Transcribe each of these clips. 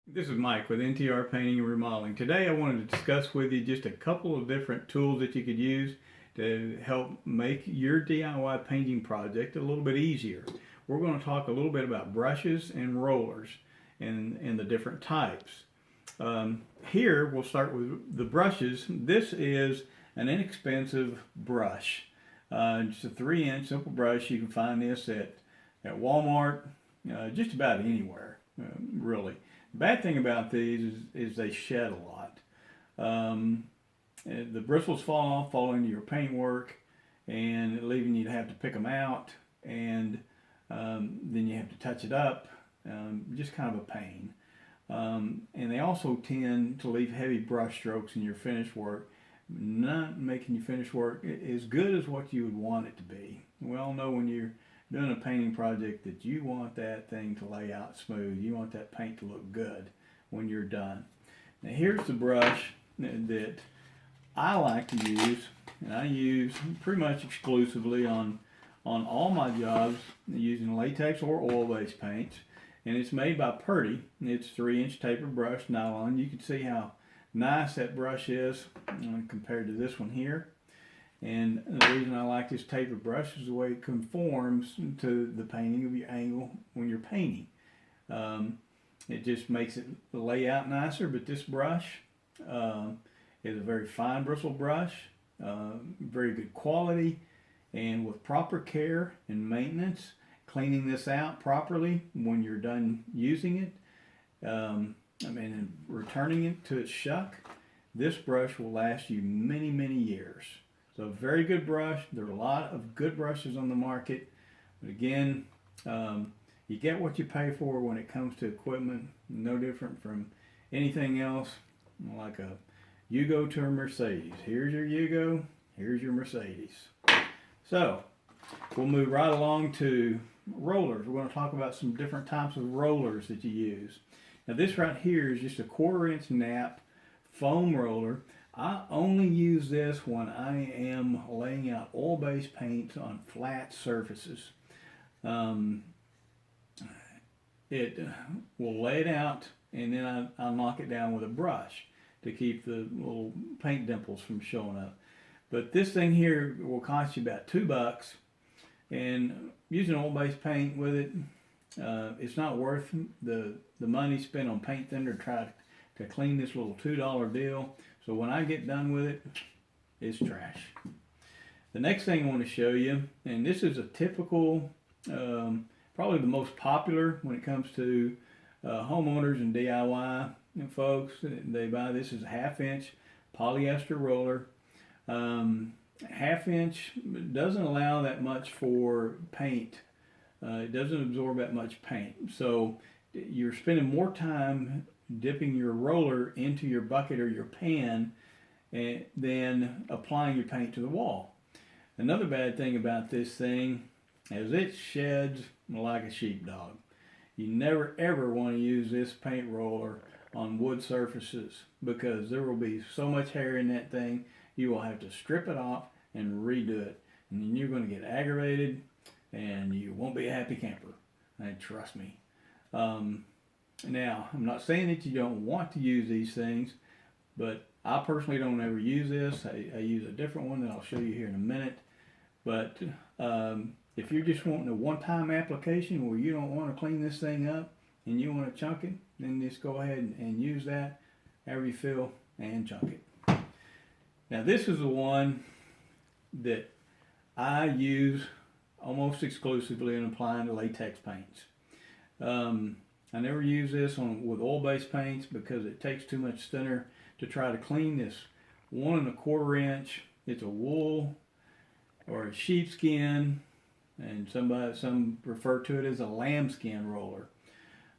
This is Mike with NTR Painting and Remodeling. Today I wanted to discuss with you just a couple of different tools that you could use to help make your DIY painting project a little bit easier. We're going to talk a little bit about brushes and rollers and the different types. Here we'll start with the brushes. This is an inexpensive brush. Just a 3-inch simple brush. You can find this at Walmart, just about anywhere, really. Bad thing about these is they shed a lot. The bristles fall into your paintwork, and leaving you to have to pick them out, and then you have to touch it up. Just kind of a pain. And they also tend to leave heavy brush strokes in your finished work, not making your finished work as good as what you would want it to be. We all know when you're doing a painting project that you want that thing to lay out smooth. You want that paint to look good when you're done. Now here's the brush that I like to use, and I use pretty much exclusively on all my jobs using latex or oil-based paints. And it's made by Purdy. It's 3-inch taper brush nylon. You can see how nice that brush is compared to this one here. And the reason I like this taper brush is the way it conforms to the painting of your angle when you're painting. It just makes it lay out nicer, but this brush is a very fine bristle brush, very good quality, and with proper care and maintenance, cleaning this out properly when you're done using it, and returning it to its shuck, this brush will last you many, many years. So very good brush. There are a lot of good brushes on the market. But again, you get what you pay for when it comes to equipment. No different from anything else. Like a Yugo to a Mercedes. Here's your Yugo. Here's your Mercedes. So we'll move right along to rollers. We're going to talk about some different types of rollers that you use. Now this right here is just a 1/4-inch nap foam roller. I only use this when I am laying out oil-based paints on flat surfaces. It will lay it out, and then I'll knock it down with a brush to keep the little paint dimples from showing up. But this thing here will cost you about $2, and using oil-based paint with it, it's not worth the money spent on paint thinner to try to clean this little $2 deal. So when I get done with it, it's trash. The next thing I want to show you, and this is a typical, probably the most popular when it comes to homeowners and DIY folks. They buy this as a 1/2-inch polyester roller. 1/2-inch doesn't allow that much for paint. It doesn't absorb that much paint. So you're spending more time dipping your roller into your bucket or your pan and then applying your paint to the wall. Another bad thing about this thing is it sheds like a sheepdog. You never ever want to use this paint roller on wood surfaces because there will be so much hair in that thing you will have to strip it off and redo it, and then you're going to get aggravated and you won't be a happy camper. And trust me. Now, I'm not saying that you don't want to use these things, but I personally don't ever use this. I use a different one that I'll show you here in a minute. But if you're just wanting a one-time application where you don't want to clean this thing up and you want to chunk it, then just go ahead and use that however you feel and chunk it. Now, this is the one that I use almost exclusively in applying to latex paints. I never use this with oil-based paints because it takes too much thinner to try to clean this 1 1/4 inch. It's a wool or a sheepskin, and some refer to it as a lambskin roller.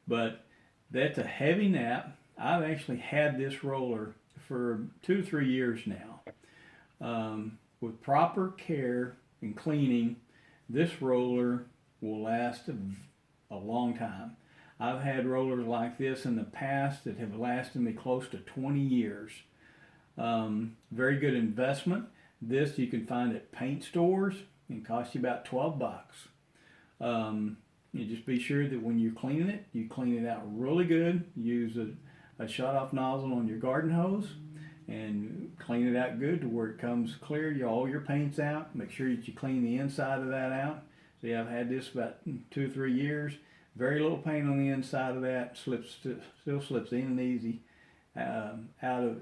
But that's a heavy nap. I've actually had this roller for 2 to 3 years now. With proper care and cleaning, this roller will last a long time. I've had rollers like this in the past that have lasted me close to 20 years. Very good investment. This you can find at paint stores and cost you about $12. You just be sure that when you're cleaning it, you clean it out really good. Use a shut-off nozzle on your garden hose and clean it out good to where it comes clear. All your paint's out. Make sure that you clean the inside of that out. See, I've had this about 2 or 3 years. Very little paint on the inside of that. Still slips in and easy out of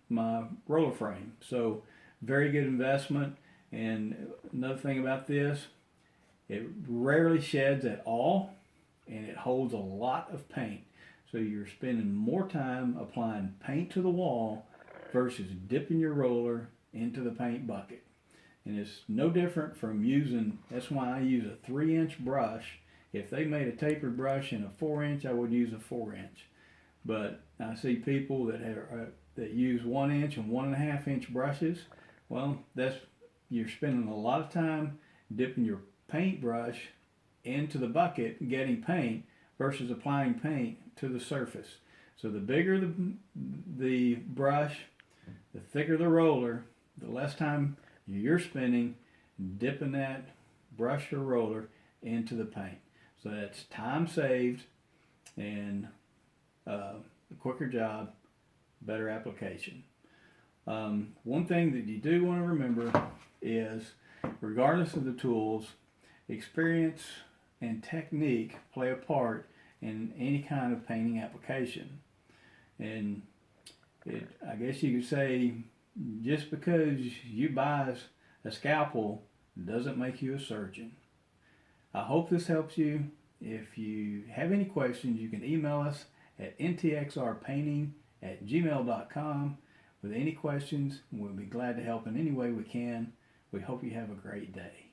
my roller frame. So very good investment. And another thing about this, it rarely sheds at all, and it holds a lot of paint. So you're spending more time applying paint to the wall versus dipping your roller into the paint bucket. And it's no different from using, that's why I use a 3-inch brush. If they made a tapered brush in a 4-inch, I would use a 4-inch. But I see people that use 1-inch and 1.5-inch brushes. Well, you're spending a lot of time dipping your paintbrush into the bucket and getting paint versus applying paint to the surface. So the bigger the brush, the thicker the roller, the less time you're spending dipping that brush or roller into the paint. So that's time saved and a quicker job, better application. One thing that you do want to remember is, regardless of the tools, experience and technique play a part in any kind of painting application. And I guess you could say, just because you buy a scalpel doesn't make you a surgeon. I hope this helps you. If you have any questions, you can email us at ntxrpainting@gmail.com with any questions. We'll be glad to help in any way we can. We hope you have a great day.